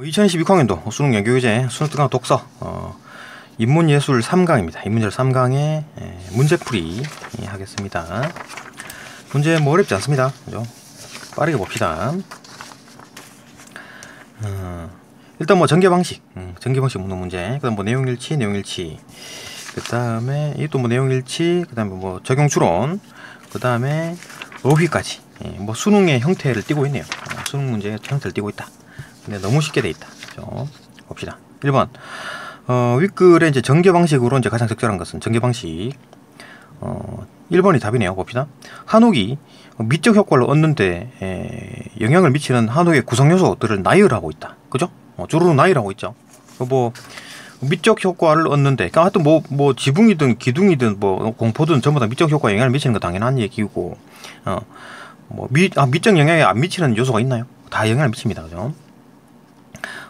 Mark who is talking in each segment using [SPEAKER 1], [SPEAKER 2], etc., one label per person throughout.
[SPEAKER 1] 2022학년도 수능 연계교재 수능특강 독서 인문예술 3강입니다. 인문예술 3강의 문제풀이 하겠습니다. 문제 뭐 어렵지 않습니다. 그죠? 빠르게 봅시다. 일단 뭐 전개방식 묻는 문제, 그 다음 뭐 내용일치, 그 다음에 이또 뭐 내용일치, 그 다음에 뭐 적용추론, 그 다음에 어휘까지 뭐 수능의 형태를 띠고 있네요. 수능 문제의 형태를 띠고 있다. 근데 너무 쉽게 돼 있다. 그죠? 봅시다. 1번 윗글의 이제 전개 방식으로 이제 가장 적절한 것은 전개 방식 1번이 답이네요. 봅시다. 한옥이 미적 효과를 얻는데 영향을 미치는 한옥의 구성 요소들을 나열하고 있다. 그죠? 주로 나열하고 있죠. 뭐 미적 효과를 얻는데, 그러니까 하여튼 뭐 지붕이든 기둥이든 뭐 공포든 전부 다 미적 효과에 영향을 미치는 거 당연한 얘기고, 미적 영향에 안 미치는 요소가 있나요? 다 영향을 미칩니다. 그죠?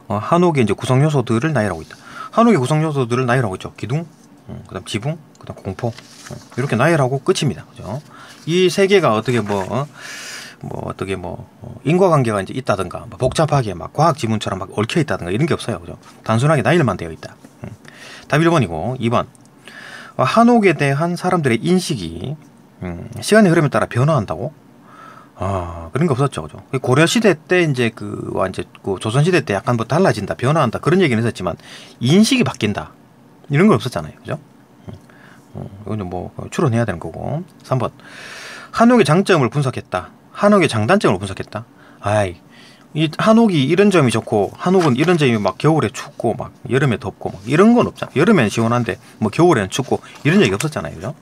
[SPEAKER 1] 한옥의 이제 구성 요소들을 나열하고 있다. 한옥의 구성 요소들을 나열하고 있죠. 기둥, 그다음 지붕, 그다음 공포, 이렇게 나열하고 끝입니다. 그죠? 이 세 개가 어떻게 인과관계가 이제 있다든가, 뭐 복잡하게 막 과학 지문처럼 막 얽혀 있다든가 이런 게 없어요. 그죠? 단순하게 나열만 되어 있다. 답 1번이고, 2번. 한옥에 대한 사람들의 인식이 시간의 흐름에 따라 변화한다고? 그런 게 없었죠. 그죠? 고려 시대 때 이제 그 조선 시대 때 약간 뭐 달라진다, 변화한다 그런 얘기는 했었지만 인식이 바뀐다 이런 건 없었잖아요. 그죠? 이건 뭐 추론해야 되는 거고. 3번. 한옥의 장점을 분석했다. 한옥의 장단점을 분석했다. 이 한옥이 이런 점이 좋고 한옥은 이런 점이 막 겨울에 춥고 막 여름에 덥고 막 이런 건 없잖아. 여름에는 시원한데 뭐 겨울에는 춥고 이런 얘기 없었잖아요. 그죠?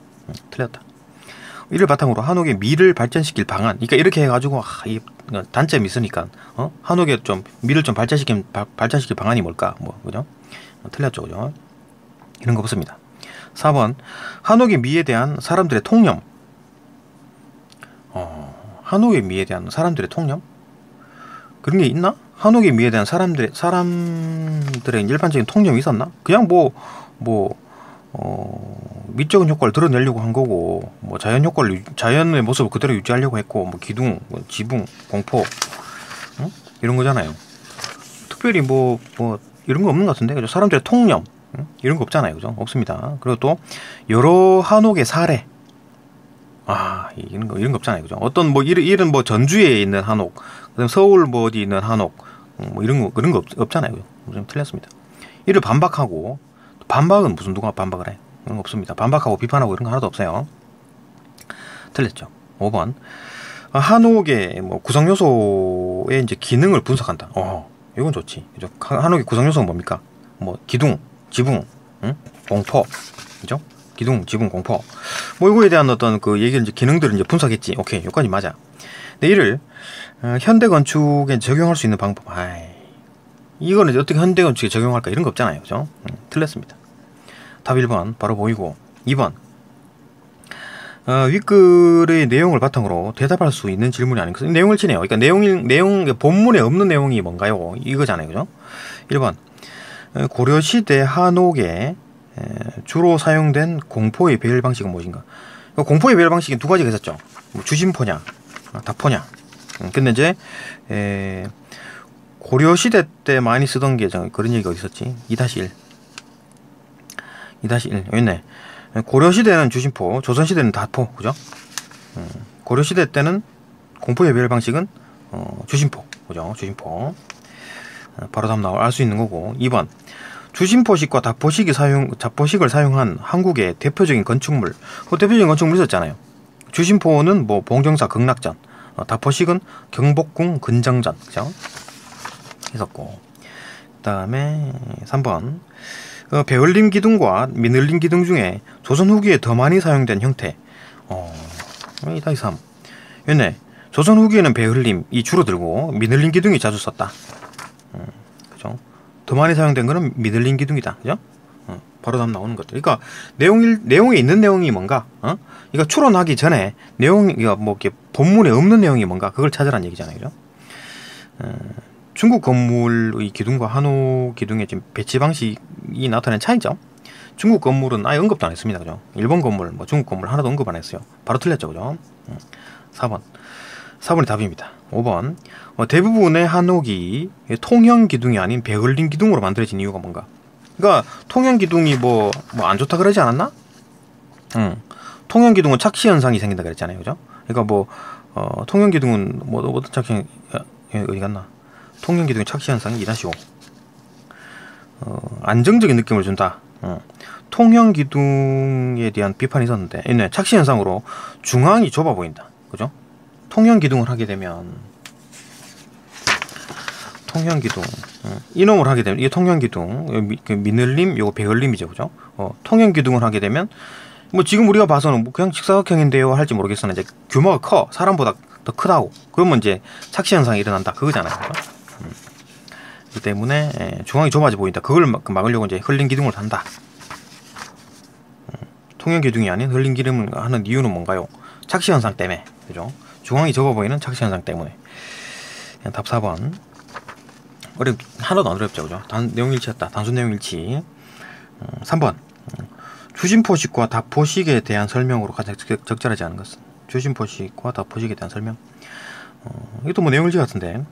[SPEAKER 1] 틀렸다. 이를 바탕으로 한옥의 미를 발전시킬 방안, 그러니까 이렇게 해가지고 이 단점이 있으니까 한옥의 좀 미를 좀 발전시킬 방안이 뭘까? 그죠? 틀렸죠, 그죠? 이런 거 없습니다. 4번. 한옥의 미에 대한 사람들의 통념. 한옥의 미에 대한 사람들의 통념? 그런 게 있나? 한옥의 미에 대한 사람들의 일반적인 통념이 있었나? 그냥 미적인 효과를 드러내려고 한 거고, 뭐 자연의 모습을 그대로 유지하려고 했고, 뭐 기둥, 뭐 지붕, 공포, 이런 거잖아요. 특별히 이런 거 없는 것 같은데, 그죠? 사람들의 통념, 이런 거 없잖아요, 그죠? 없습니다. 그리고 또 여러 한옥의 사례, 이런 거 없잖아요, 그죠? 어떤 이런 전주에 있는 한옥, 그다음 서울 어디 있는 한옥, 그런 거 없잖아요, 그죠? 좀 틀렸습니다. 이를 반박하고, 반박은 무슨 누가 반박을 해? 그런 거 없습니다. 반박하고 비판하고 이런 거 하나도 없어요. 틀렸죠. 5번. 한옥의 구성 요소의 이제 기능을 분석한다. 이건 좋지. 그죠? 한옥의 구성 요소는 뭡니까? 기둥, 지붕, 공포, 그죠? 기둥, 지붕, 공포. 이거에 대한 어떤 그 얘기를 이제 기능들을 이제 분석했지. 오케이, 여기까지 맞아. 근데 이를 현대 건축에 적용할 수 있는 방법. 이거는 어떻게 현대 건축에 적용할까 이런 거 없잖아요, 그죠? 틀렸습니다. 답 1번 바로 보이고. 2번. 윗글의 내용을 바탕으로 대답할 수 있는 질문이 아닌가. 내용을 치네요. 그러니까 내용 본문에 없는 내용이 뭔가요? 이거잖아요, 그죠? 1번. 고려시대 한옥에 주로 사용된 공포의 배열 방식은 무엇인가? 공포의 배열 방식이 두 가지가 있었죠. 주심포냐, 다포냐. 근데 이제 고려시대 때 많이 쓰던 게 그런 얘기가 있었지. 2-1. 여기 있네. 고려시대는 주심포, 조선시대는 다포. 그죠? 고려시대 때는 공포의 배열 방식은 주심포. 그죠? 주심포. 바로 답 알 수 있는 거고. 2번. 주심포식과 다포식을 사용한 한국의 대표적인 건축물. 대표적인 건축물 있었잖아요. 주심포는 봉정사 극락전, 다포식은 경복궁 근정전. 그죠? 있었고. 그 다음에 3번. 배울림 기둥과 미늘림 기둥 중에 조선 후기에 더 많이 사용된 형태. 2-3. 얘네 조선 후기에는 배울림이 줄어들고 미늘림 기둥이 자주 썼다. 그죠? 더 많이 사용된 거는 미늘림 기둥이다. 그죠? 바로 답 나오는 것들. 그러니까 내용에 있는 내용이 뭔가, 이거 추론하기 전에 이거 이렇게 본문에 없는 내용이 뭔가 그걸 찾으라는 얘기잖아요. 그죠? 중국 건물의 기둥과 한옥 기둥의 지금 배치 방식이 나타낸 차이죠. 중국 건물은 아예 언급도 안 했습니다. 그죠? 일본 건물, 중국 건물 하나도 언급 안 했어요. 바로 틀렸죠. 그죠? 4번. 4번이 답입니다. 5번. 대부분의 한옥이 통형 기둥이 아닌 베글린 기둥으로 만들어진 이유가 뭔가? 그러니까 통형 기둥이 뭐 안 좋다 그러지 않았나? 통형 기둥은 착시 현상이 생긴다 그랬잖아요, 그죠? 그러니까 뭐 통형 기둥은 뭐 어떤 착시 어디 갔나? 통형 기둥의 착시 현상이 2-5. 안정적인 느낌을 준다. 통형 기둥에 대한 비판이 있었는데, 네, 착시 현상으로 중앙이 좁아 보인다, 그죠? 통형 기둥을 하게 되면 통형 기둥 이놈을 하게 되면 이게 통형 기둥 미늘림 요거 베글림이죠, 그죠? 통형 기둥을 하게 되면 뭐 지금 우리가 봐서는 뭐 그냥 직사각형인데요 할지 모르겠으나 이제 규모가 커 사람보다 더 크다고 그러면 이제 착시 현상이 일어난다 그거잖아요, 그죠? 그 때문에 중앙이 좁아져 보인다. 그걸 막으려고 이제 흘린 기둥을 단다. 통형 기둥이 아닌 흘린 기둥을 하는 이유는 뭔가요? 착시 현상 때문에, 그죠? 중앙이 좁아 보이는 착시 현상 때문에. 답 4번. 하나도 안 어렵죠, 그죠? 내용 일치였다. 단순 내용 일치. 3번. 주심포식과 답포식에 대한 설명으로 가장 적절하지 않은 것은? 주심포식과 답포식에 대한 설명. 이것도 뭐 내용 일치 같은데.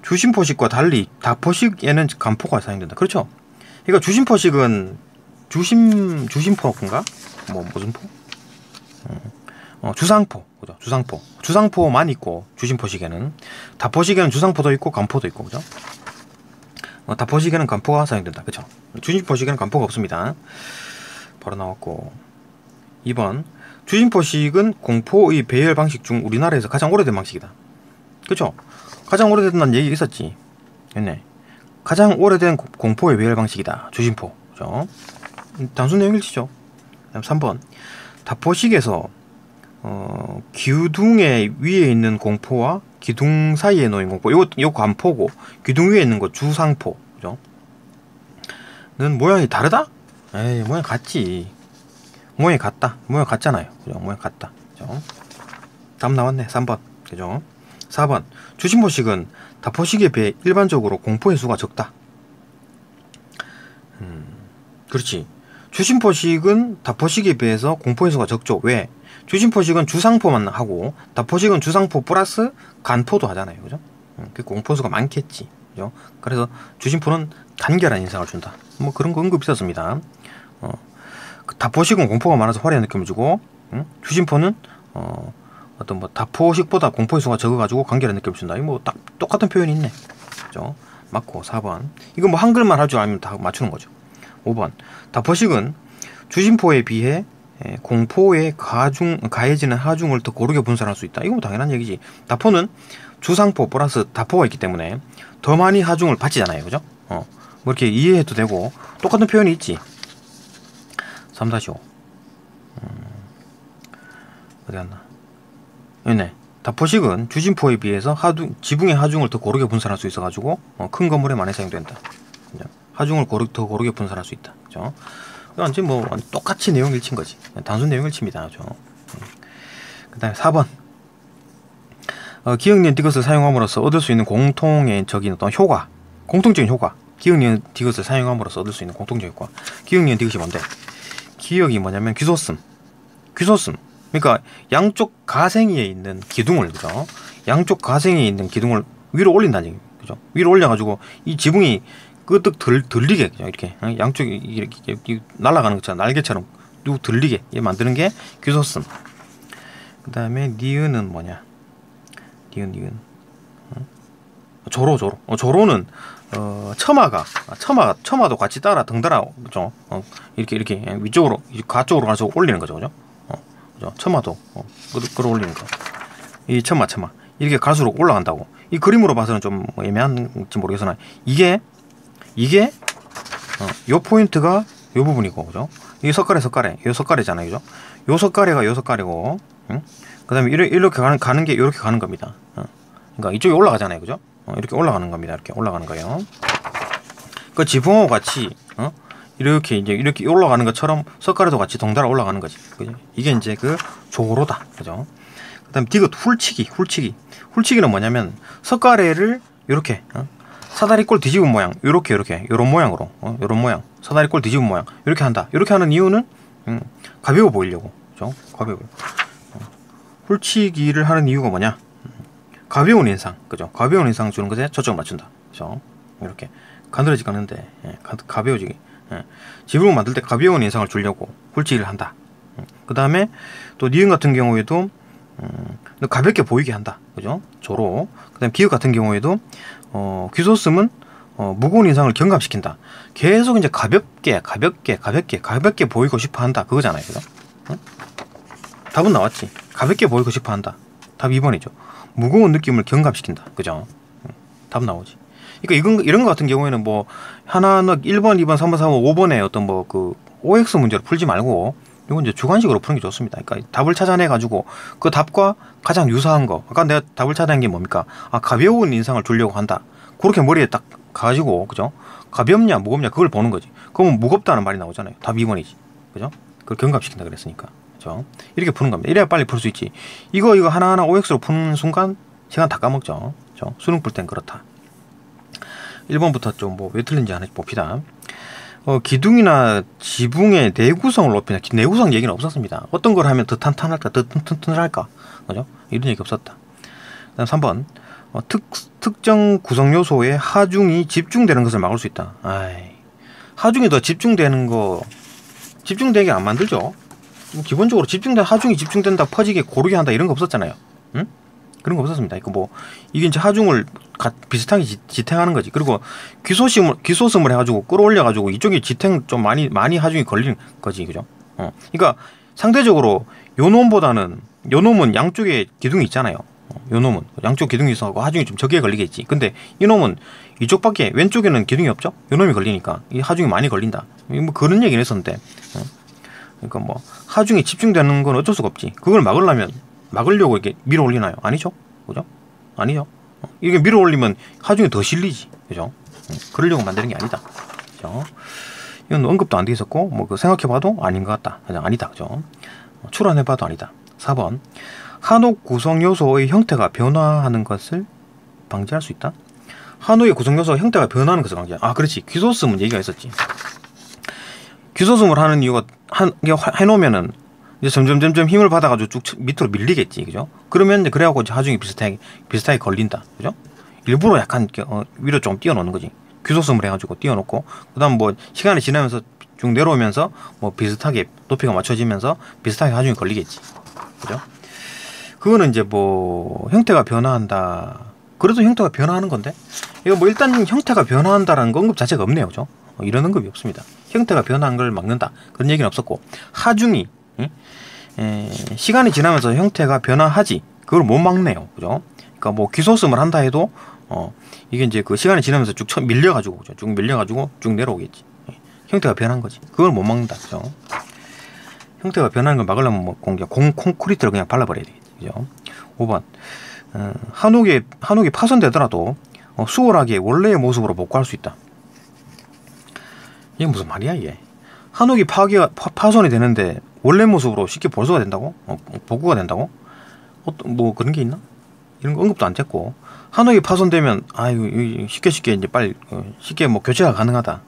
[SPEAKER 1] 주심포식과 달리 답포식에는 간포가 사용된다. 그렇죠? 그러니까 주심포식은 주심포인가? 무슨 포? 주상포, 그죠? 주상포만 있고 주심포식에는 답포식에는 주상포도 있고 간포도 있고, 그죠? 답포식에는 간포가 사용된다, 그죠? 주심포식에는 간포가 없습니다. 바로 나왔고. 2번. 주심포식은 공포의 배열 방식 중 우리나라에서 가장 오래된 방식이다. 그죠? 가장 오래됐다는 얘기 있었지. 네. 가장 오래된 공포의 배열 방식이다. 주심포, 그죠? 단순 내용 일치죠. 그다음 3번. 답포식에서 기둥의 위에 있는 공포와 기둥 사이에 놓인 공포, 요 간포고 기둥 위에 있는 거 주상포, 그죠? 는 모양이 다르다? 에이, 모양 같지. 모양이 같다. 모양 같잖아요, 그죠? 모양 같다, 그죠? 답 나왔네. 3번, 그죠? 4번. 주심포식은 답포식에 비해 일반적으로 공포의 수가 적다. 그렇지. 주심포식은 답포식에 비해서 공포의 수가 적죠. 왜? 주심포식은 주상포만 하고 답포식은 주상포 플러스 간포도 하잖아요, 그죠? 그 공포수가 많겠지, 그죠? 그래서 주심포는 간결한 인상을 준다. 뭐 그런 거 언급이 있었습니다. 답포식은 공포가 많아서 화려한 느낌을 주고, 주심포는 어떤 뭐 답포식보다 공포의 수가 적어가지고 간결한 느낌을 준다. 이거 뭐 딱 똑같은 표현이 있네, 그죠? 맞고. 4번. 이거 뭐 한글만 할 줄 알면 다 맞추는 거죠. 5번. 답포식은 주심포에 비해 공포에 가해지는 하중을 더 고르게 분산할 수 있다. 이거 뭐 당연한 얘기지. 답포는 주상포 플러스 답포가 있기 때문에 더 많이 하중을 받지잖아요, 그죠? 뭐 이렇게 이해해도 되고 똑같은 표현이 있지. 3-5. 어디 갔나? 네. 답포식은 주심포에 비해서 지붕의 하중을 더 고르게 분산할 수 있어가지고 큰 건물에 많이 사용된다. 하중을 더 고르게 분산할 수 있다, 그죠? 완전 뭐 똑같이 내용 일치인 거지. 단순 내용 일치입니다, 그죠? 그 다음에 4번. 기억니은 디귿을 사용함으로써 얻을 수 있는 공통적인 어떤 효과, 공통적인 효과. 기억니은 디귿을 사용함으로써 얻을 수 있는 공통적인 효과. 기억니은 디귿이 뭔데? 기억이 뭐냐면 귀소씀. 그러니까 양쪽 가생이에 있는 기둥을, 그죠? 양쪽 가생이에 있는 기둥을 위로 올린다는 얘기, 그죠? 위로 올려가지고 이 지붕이 끄덕 들리게, 그죠? 이렇게 양쪽이 이렇게 날아가는 것처럼 날개처럼 쭉 들리게 만드는 게 귀소씀. 그 다음에 니은은 뭐냐? 니은. 조로는 처마도 같이 따라 덩달아, 그죠? 이렇게 위쪽으로 가쪽으로 가서 올리는 거죠, 그죠? 그죠? 처마도 끌어올리는 거. 이 처마 이렇게 갈수록 올라간다고. 이 그림으로 봐서는 좀 애매한지 모르겠으나 이게 요 포인트가 요 부분이고, 그죠? 이 석가래 요 석가래잖아요, 그죠? 요 석가래가 요 석가래고, 그 다음에 이렇게 가는 게 이렇게 가는 겁니다. 그러니까 이쪽에 올라가잖아요, 그죠? 이렇게 올라가는 겁니다. 이렇게 올라가는 거예요. 그 지붕하고 같이 이렇게 올라가는 것처럼 석가래도 같이 덩달아 올라가는 거지, 그죠? 이게 이제 그 조로다, 그죠? 그 다음에 디귿 훌치기는 뭐냐면 석가래를 이렇게 사다리꼴 뒤집은 모양, 요런 모양으로, 요런 모양, 사다리꼴 뒤집은 모양, 이렇게 한다. 이렇게 하는 이유는 가벼워 보이려고, 그죠? 가벼워. 훌치기를 하는 이유가 뭐냐? 가벼운 인상, 그죠? 가벼운 인상 주는 것에 초점을 맞춘다. 그죠? 이렇게 가늘어지게 하는데 가벼워지게. 지붕을 만들 때 가벼운 인상을 주려고 굴지를 한다. 그 다음에 또 니은 같은 경우에도 가볍게 보이게 한다. 그죠? 조로. 그 다음에 기역 같은 경우에도 귀소음은 무거운 인상을 경감시킨다. 계속 이제 가볍게 보이고 싶어 한다. 그거잖아요. 그죠? 답은 나왔지. 가볍게 보이고 싶어 한다. 답 2번이죠. 무거운 느낌을 경감시킨다. 그죠? 답 나오지. 그러니까 이런 거 같은 경우에는 뭐 하나는 1번, 2번, 3번, 4번, 5번에 어떤 뭐 그 OX 문제로 풀지 말고 이건 이제 주관식으로 푸는 게 좋습니다. 그러니까 답을 찾아내 가지고 그 답과 가장 유사한 거. 아까 내가 답을 찾아낸 게 뭡니까? 가벼운 인상을 주려고 한다. 그렇게 머리에 딱 가지고 그죠? 가볍냐 무겁냐 그걸 보는 거지. 그러면 무겁다는 말이 나오잖아요. 답 2번이지. 그죠? 그걸 경감시킨다 그랬으니까. 그죠? 이렇게 푸는 겁니다. 이래야 빨리 풀 수 있지. 이거 하나하나 OX로 푸는 순간 시간 다 까먹죠. 그죠? 수능 풀 땐 그렇다. 1번부터 좀 뭐 왜 틀린지 하나 봅시다. 기둥이나 지붕의 내구성을 높이나 내구성 얘기는 없었습니다. 어떤 걸 하면 더 탄탄할까, 더 튼튼할까, 그죠? 이런 얘기 없었다. 그다음 3번 특정 구성 요소에 하중이 집중되는 것을 막을 수 있다. 하중이 더 집중되게 안 만들죠. 기본적으로 하중이 집중된다, 퍼지게 고르게 한다 이런 거 없었잖아요. 응? 그런 거 없었습니다. 이게 이제 하중을 비슷하게 지탱하는 거지. 그리고 귀소음을 해가지고 끌어올려가지고 이쪽에 지탱 좀 많이 하중이 걸리는 거지, 그죠? 그러니까 상대적으로 요놈은 양쪽에 기둥이 있잖아요. 요놈은 양쪽 기둥이 있어서 하중이 좀 적게 걸리겠지. 근데 이놈은 이쪽밖에 왼쪽에는 기둥이 없죠. 요놈이 걸리니까 이 하중이 많이 걸린다. 뭐 그런 얘기를 했었는데, 그러니까 뭐 하중이 집중되는 건 어쩔 수가 없지. 그걸 막으려고 이렇게 밀어 올리나요? 아니죠, 그죠? 아니죠. 이게 밀어 올리면 하중이 더 실리지, 그죠? 그러려고 만드는 게 아니다, 그죠? 이건 언급도 안 돼 있었고, 뭐 생각해봐도 아닌 것 같다, 그냥 아니다, 그죠? 추론해봐도 아니다. 4번 한옥 구성 요소의 형태가 변화하는 것을 방지할 수 있다. 한옥의 구성 요소 형태가 변화하는 것을 방지한다. 그렇지. 귀소음은 얘기가 있었지. 귀소음을 하는 이유가 해놓으면은 이제 점점 힘을 받아가지고 쭉 밑으로 밀리겠지, 그죠? 그러면 이제 그래갖고 하중이 비슷하게 걸린다, 그죠? 일부러 약간 위로 좀 띄워놓는 거지. 귀소음을 해가지고 띄워놓고, 그다음 뭐 시간이 지나면서 쭉 내려오면서 뭐 비슷하게 높이가 맞춰지면서 비슷하게 하중이 걸리겠지, 그죠? 그거는 이제 뭐 형태가 변화한다. 그래도 형태가 변화하는 건데, 이거 뭐 일단 형태가 변화한다라는 거 언급 자체가 없네요, 그죠? 이런 언급이 없습니다. 형태가 변화한 걸 막는다 그런 얘기는 없었고, 하중이 시간이 지나면서 형태가 변화하지 그걸 못 막네요, 그죠? 그러니까 뭐 귀소음을 한다 해도 이게 이제 그 시간이 지나면서 쭉 밀려가지고, 그죠? 쭉 밀려가지고 쭉 내려오겠지. 형태가 변한 거지. 그걸 못 막는다, 그죠? 형태가 변하는 걸 막으려면 뭐 콘크리트를 그냥 발라버려야 되겠지, 그죠? 5번 한옥이 파손되더라도 수월하게 원래의 모습으로 복구할 수 있다. 이게 무슨 말이야, 이게? 한옥이 파손이 되는데 원래 모습으로 쉽게 볼수가 된다고? 복구가 된다고? 뭐 그런 게 있나? 이런 거 언급도 안 됐고, 한옥이 파손되면 쉽게 이제 빨리 쉽게 뭐 교체가 가능하다,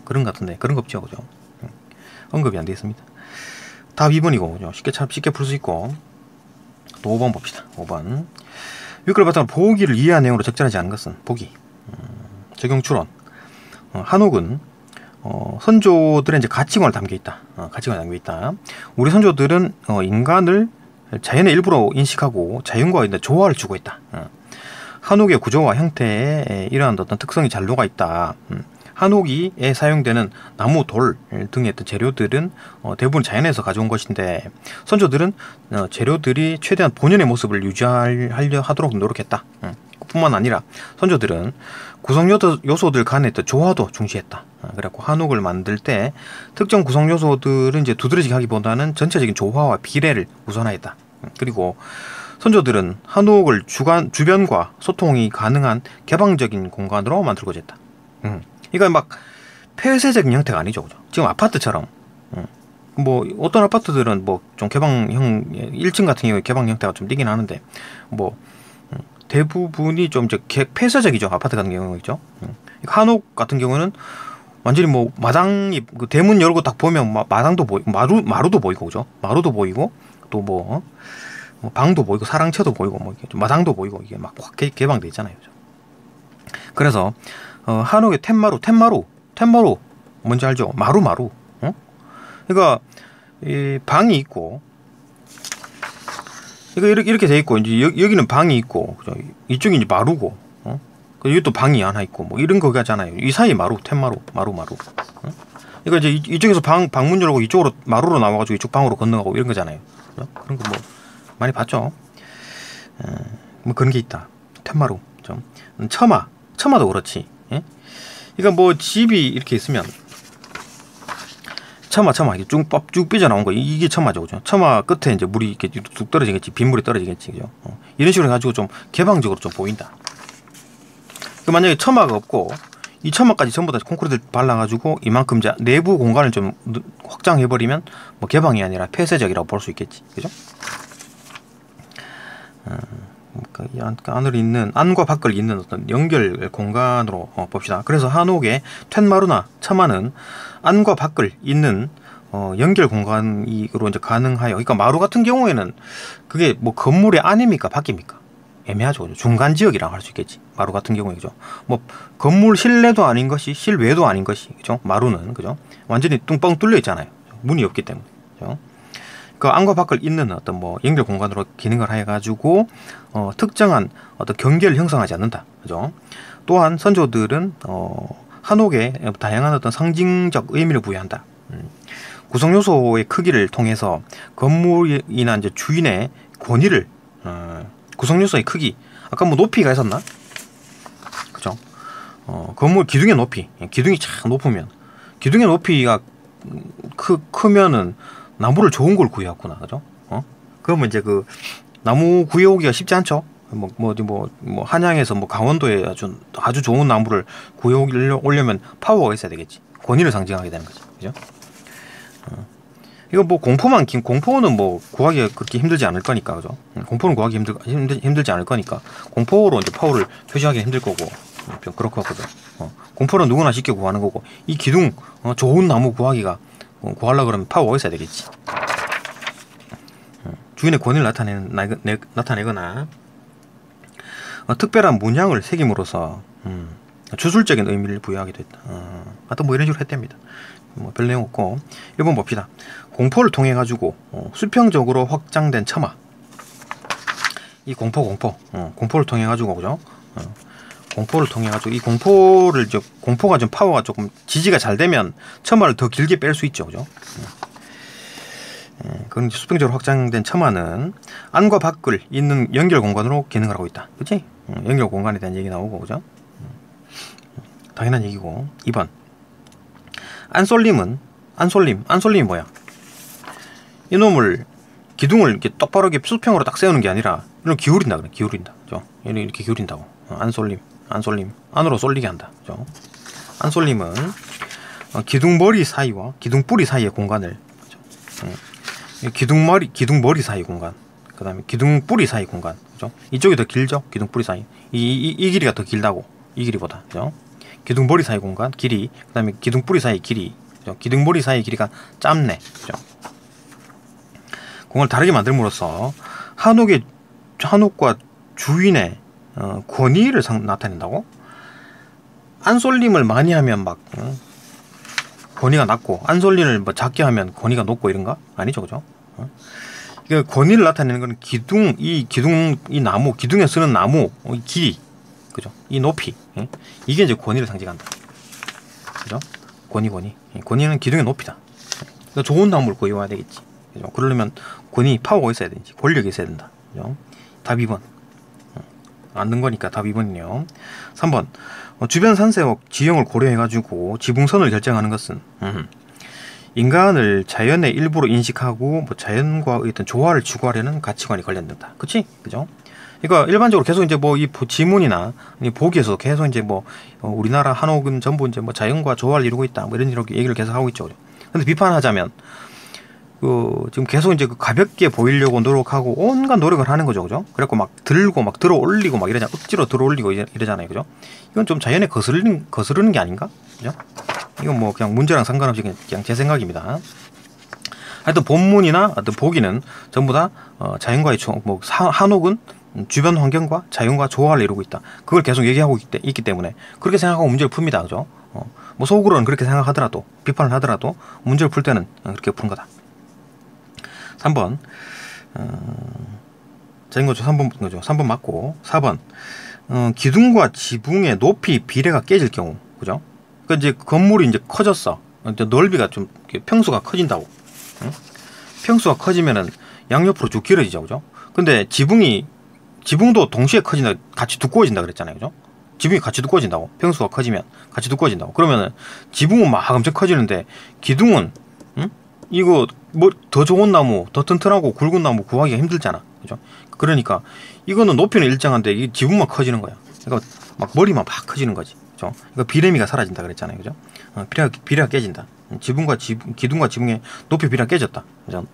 [SPEAKER 1] 그런 것 같은데 그런 거 없죠, 그죠? 언급이 안 돼 있습니다. 답 2번이고, 그죠? 쉽게 풀 수 있고. 또 5번 봅시다. 5번 유클 바탕으로 보기를 이해한 내용으로 적절하지 않은 것은 보기. 적용 추론. 한옥은 선조들의 이제 가치관을 담겨 있다. 가치관이 담겨 있다. 우리 선조들은 인간을 자연의 일부로 인식하고 자연과 조화를 주고 있다. 한옥의 구조와 형태에 이러한 어떤 특성이 잘 녹아 있다. 한옥에 사용되는 나무, 돌 등의 어떤 재료들은 대부분 자연에서 가져온 것인데, 선조들은 재료들이 최대한 본연의 모습을 유지하려 하도록 노력했다. 뿐만 아니라 선조들은 구성 요소들 간의 조화도 중시했다. 그래갖고 한옥을 만들 때 특정 구성 요소들은 이제 두드러지게 하기보다는 전체적인 조화와 비례를 우선하였다. 그리고 선조들은 한옥을 주변과 소통이 가능한 개방적인 공간으로 만들고자 했다. 그러니까 막 폐쇄적인 형태가 아니죠, 그죠? 지금 아파트처럼 뭐 어떤 아파트들은 뭐 좀 개방형 1층 같은 경우에 개방 형태가 좀 띄긴 하는데, 뭐 대부분이 좀 이제 폐쇄적이죠, 아파트 같은 경우는, 있죠. 한옥 같은 경우는 완전히 뭐 마당이 그 대문 열고 딱 보면 마당도 보이고 마루도 보이고, 그죠? 마루도 보이고 또 뭐 뭐 방도 보이고 사랑채도 보이고 뭐 이렇게 좀 마당도 보이고 이게 막 확 개방돼 있잖아요. 그죠? 그래서 한옥의 텐마루 뭔지 알죠? 마루. 그러니까 이 방이 있고 이거 이렇게 돼 있고 이제 여기는 방이 있고 그죠? 이쪽이 이제 마루고 여기 또 방이 하나 있고 뭐 이런 거잖아요. 이 사이 텐마루. 이거 이제 이쪽에서 방문 열고 이쪽으로 마루로 나와가지고 이쪽 방으로 건너가고 이런 거잖아요. 그죠? 그런 거 뭐 많이 봤죠. 뭐 그런 게 있다. 텐마루. 좀 처마도 그렇지. 예? 그러니까 뭐 집이 이렇게 있으면 처마 이게 쭉 삐져나온 거 이게 처마죠. 그죠? 처마 끝에 이제 물이 이렇게 뚝 떨어지겠지. 빗물이 떨어지겠지. 그죠? 이런 식으로 해가지고 좀 개방적으로 좀 보인다. 만약에 처마가 없고 이 처마까지 전부 다 콘크리트를 발라가지고 이만큼 이제 내부 공간을 좀 확장해버리면 뭐 개방이 아니라 폐쇄적이라고 볼 수 있겠지. 그죠? 그러니까 안으로 있는 안과 밖을 잇는 어떤 연결 공간으로 봅시다. 그래서 한옥의 텐마루나 처마는 안과 밖을 잇는 연결 공간으로 이제 가능하여. 그러니까 마루 같은 경우에는 그게 뭐 건물의 안입니까 밖입니까? 애매하죠. 중간 지역이라고 할 수 있겠지. 마루 같은 경우에 그죠. 뭐 건물 실내도 아닌 것이 실외도 아닌 것이 그죠. 마루는 그죠. 완전히 뚱뻥 뚫려 있잖아요. 문이 없기 때문에 그죠. 그 안과 밖을 잇는 어떤 뭐 연결 공간으로 기능을 해가지고 특정한 어떤 경계를 형성하지 않는다. 그죠. 또한 선조들은 한옥에 다양한 어떤 상징적 의미를 부여한다. 구성 요소의 크기를 통해서 건물이나 이제 주인의 권위를 구성 요소의 크기 아까 뭐 높이가 있었나? 그죠. 건물 기둥의 높이 기둥이 참 높으면 기둥의 높이가 크면은 나무를 좋은 걸 구해왔구나. 그죠? 그러면 이제 그 나무 구해오기가 쉽지 않죠? 뭐 한양에서 뭐 강원도에 아주 좋은 나무를 구해오려면 파워가 있어야 되겠지. 권위를 상징하게 되는 거지. 그죠? 이거 뭐 공포는 뭐 구하기가 그렇게 힘들지 않을 거니까. 그죠? 공포는 구하기 힘들지 않을 거니까. 공포로 이제 파워를 표시하기 힘들 거고. 좀 그렇거든. 공포는 누구나 쉽게 구하는 거고. 이 기둥, 좋은 나무 구하려고 그러면 파워가 있어야 되겠지. 주인의 권위를 나타내거나 특별한 문양을 새김으로써 주술적인 의미를 부여하기도 했다. 하여튼 뭐 이런 식으로 했답니다. 뭐 별 내용 없고 1번 봅시다. 공포를 통해 가지고 수평적으로 확장된 처마. 이 공포를 통해 가지고 그죠? 공포를 통해 가지고 이 공포가 좀 파워가 조금 지지가 잘 되면 처마를 더 길게 뺄 수 있죠. 그죠? 그런 수평적으로 확장된 처마는 안과 밖을 잇는 연결 공간으로 기능을 하고 있다. 그치? 연결 공간에 대한 얘기 나오고, 그죠? 당연한 얘기고. 2번. 안솔림이 뭐야? 이놈을 기둥을 이렇게 똑바로 이렇게 수평으로 딱 세우는 게 아니라 이런 기울인다. 그죠? 이렇게 기울인다고. 안솔림. 안으로 쏠리게 한다. 그죠? 안솔림은 기둥머리 사이와 기둥뿌리 사이의 공간을 기둥머리 사이 공간, 그 다음에 기둥뿌리 사이 공간, 그죠? 이쪽이 더 길죠? 기둥뿌리 사이. 이 길이가 더 길다고. 이 길이보다. 그죠? 기둥머리 사이 공간, 길이, 그 다음에 기둥뿌리 사이 길이, 그죠? 기둥머리 사이 길이가 짧네. 그죠? 공을 다르게 만들므로써 한옥과 주인의 권위를 나타낸다고? 안솔림을 많이 하면 막 권위가 낮고 안솔림을 뭐 작게 하면 권위가 높고 이런가? 아니죠, 그죠? 그 권위를 나타내는 건 이 나무, 기둥에 쓰는 나무, 길이, 그죠? 이 높이, 이게 이제 권위를 상징한다, 그죠? 권위는 기둥의 높이다. 그러니까 좋은 나무를 구해와야 되겠지, 그죠? 그러려면 파워가 있어야 되지, 권력이 있어야 된다, 그죠? 답 2번. 안 든 거니까 답 2번이네요. 3번. 주변 산세와 지형을 고려해가지고 지붕선을 결정하는 것은 인간을 자연의 일부로 인식하고 뭐 자연과의 어떤 조화를 추구하려는 가치관이 관련된다. 그치? 그죠? 그러니까 일반적으로 계속 이제 뭐 이 지문이나 보기에서 계속 이제 뭐 우리나라 한옥은 전부 이제 뭐 자연과 조화를 이루고 있다. 뭐 이런 얘기를 계속 하고 있죠. 근데 비판하자면 지금 계속 이제 가볍게 보이려고 노력하고 온갖 노력을 하는 거죠, 그죠? 그래갖고 막 들고 막 들어 올리고 막 이러잖아. 억지로 들어 올리고 이러잖아요, 그죠? 이건 좀 자연에 거스르는 게 아닌가, 그죠? 이건 뭐 그냥 문제랑 상관없이 그냥 제 생각입니다. 하여튼 본문이나 어떤 보기는 전부 다 자연과의 뭐 한옥은 주변 환경과 자연과 조화를 이루고 있다. 그걸 계속 얘기하고 있기 때문에 그렇게 생각하고 문제를 풉니다. 그죠? 뭐 속으로는 그렇게 생각하더라도, 비판을 하더라도 문제를 풀 때는 그렇게 푸는 거다. 3번 자인 거죠. 3번 거죠. 3번 맞고. 4번 기둥과 지붕의 높이 비례가 깨질 경우, 그죠? 그러니까 이제 건물이 이제 커졌어. 이제 넓이가 좀 평수가 커진다고. 응? 평수가 커지면은 양옆으로 쭉 길어지죠, 그죠? 근데 지붕도 동시에 커진다, 같이 두꺼워진다 그랬잖아요, 그죠? 지붕이 같이 두꺼워진다고. 평수가 커지면 같이 두꺼워진다고. 그러면은 지붕은 막 엄청 커지는데 기둥은, 응? 이거 뭐 더 좋은 나무, 더 튼튼하고 굵은 나무 구하기가 힘들잖아, 그죠? 그러니까 이거는 높이는 일정한데 이 지붕만 커지는 거야. 그러니까 막 머리만 막 커지는 거지, 그죠? 그러니까 비례미가 사라진다 그랬잖아요, 그죠? 비례가 깨진다. 기둥과 지붕의 높이 비례가 깨졌다, 그죠?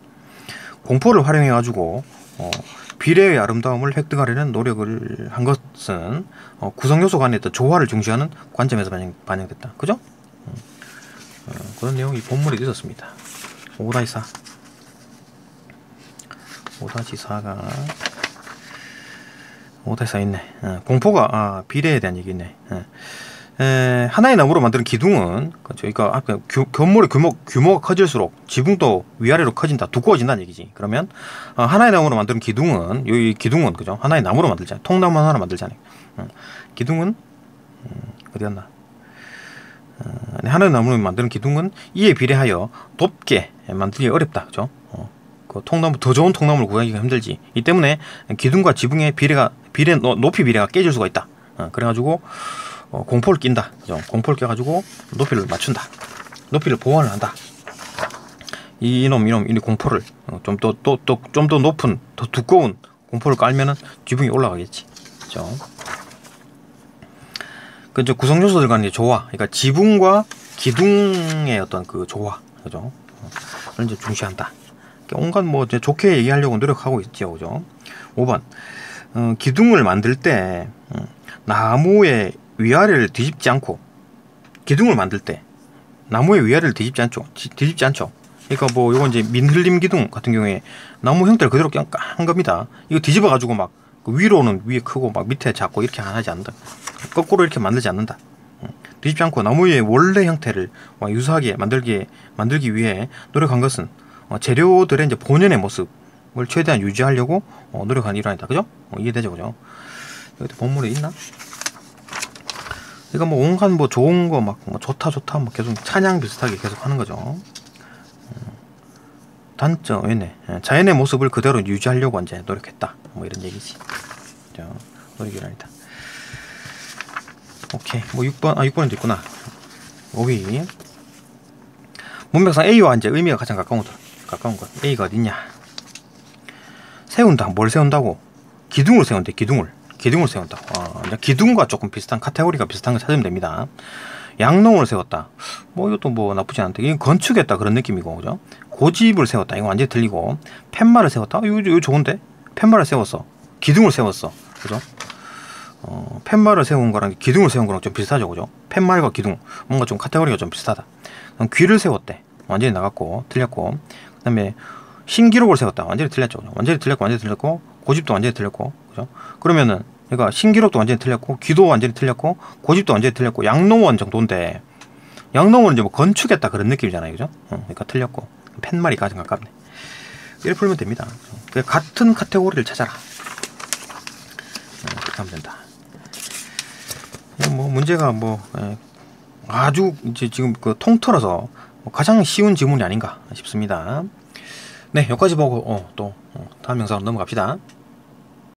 [SPEAKER 1] 공포를 활용해 가지고 비례의 아름다움을 획득하려는 노력을 한 것은 구성 요소 간의 어떤 조화를 중시하는 관점에서 반영됐다, 그죠? 그런 내용이 본문에 있었습니다. 5-4 5-4가 있네. 공포가 비례에 대한 얘기 있네. 하나의 나무로 만드는 기둥은, 그렇죠? 그러니까 건물의 규모가 커질수록 지붕도 위아래로 커진다, 두꺼워진다는 얘기지. 그러면 하나의 나무로 만드는 기둥은, 이 기둥은, 그죠? 하나의 나무로 만들잖아요. 통나무 하나 만들잖아요. 기둥은 어디였나? 하나의 나무로 만드는 기둥은 이에 비례하여 높게 만들기 어렵다, 그죠? 그 더 좋은 통나무를 구하기가 힘들지. 이 때문에 기둥과 지붕의 높이 비례가 깨질 수가 있다. 그래가지고 공포를 낀다, 그죠? 공포를 껴가지고 높이를 맞춘다. 높이를 보완을 한다. 이 공포를 좀 더 높은, 더 두꺼운 공포를 깔면은 지붕이 올라가겠지, 그죠? 그 이제 구성 요소들 간의 조화, 그러니까 지붕과 기둥의 어떤 그 조화, 그죠? 그걸 이제 중시한다. 온갖 뭐 이제 좋게 얘기하려고 노력하고 있죠, 그죠? 5번 기둥을 만들 때 나무의 위아래를 뒤집지 않고, 기둥을 만들 때 나무의 위아래를 뒤집지 않죠. 그러니까 뭐 이건 이제 민흘림 기둥 같은 경우에 나무 형태를 그대로 그냥 한 겁니다. 이거 뒤집어 가지고 막 위로는 위에 크고 막 밑에 작고 이렇게 하지 않는다. 거꾸로 이렇게 만들지 않는다. 뒤집지 않고 나무의 원래 형태를 유사하게 만들기 위해 노력한 것은 재료들의 이제 본연의 모습을 최대한 유지하려고 노력한 일환이다. 그죠? 이해되죠, 그죠? 여기 본문에 있나? 이거 뭐 온갖 뭐 좋은 거 막 좋다 뭐 계속 찬양 비슷하게 계속 하는 거죠. 단점 있네. 자연의 모습을 그대로 유지하려고 이제 노력했다. 뭐 이런 얘기지. 그죠? 노력이란이다. 오케이. 뭐 6번에도 있구나. 5위. 문맥상 A와 이제 의미가 가장 가까운 것. A가 어딨냐? 세운다. 뭘 세운다고? 기둥을 세운대. 기둥을 세운다고. 이제 기둥과 조금 비슷한 카테고리가 비슷한 거 찾으면 됩니다. 양농을 세웠다. 뭐 이것도 뭐 나쁘지 않은데, 이건 건축했다 그런 느낌이고, 그죠? 고집을 세웠다. 이거 완전히 틀리고. 팻말을 세웠다. 이거 좋은데? 팻말을 세웠어. 기둥을 세웠어. 그죠? 팻말을 세운 거랑 기둥을 세운 거랑 좀 비슷하죠, 그죠? 팻말과 기둥, 뭔가 좀 카테고리가 좀 비슷하다. 귀를 세웠대. 완전히 나갔고, 틀렸고. 그 다음에 신기록을 세웠다. 완전히 틀렸죠. 완전히 틀렸고, 고집도 완전히 틀렸고, 그죠? 그러면은, 그러니까 신기록도 완전히 틀렸고, 귀도 완전히 틀렸고, 고집도 완전히 틀렸고, 양농원 정도인데, 양농원은 이제 뭐 건축했다 그런 느낌이잖아요, 그죠? 그러니까 틀렸고, 팻말이 가장 가깝네. 이렇게 풀면 됩니다. 같은 카테고리를 찾아라. 그렇게 하면 된다. 뭐 문제가 뭐 아주 이제 지금 그 통틀어서 가장 쉬운 지문이 아닌가 싶습니다. 네, 여기까지 보고 또 다음 영상으로 넘어갑시다.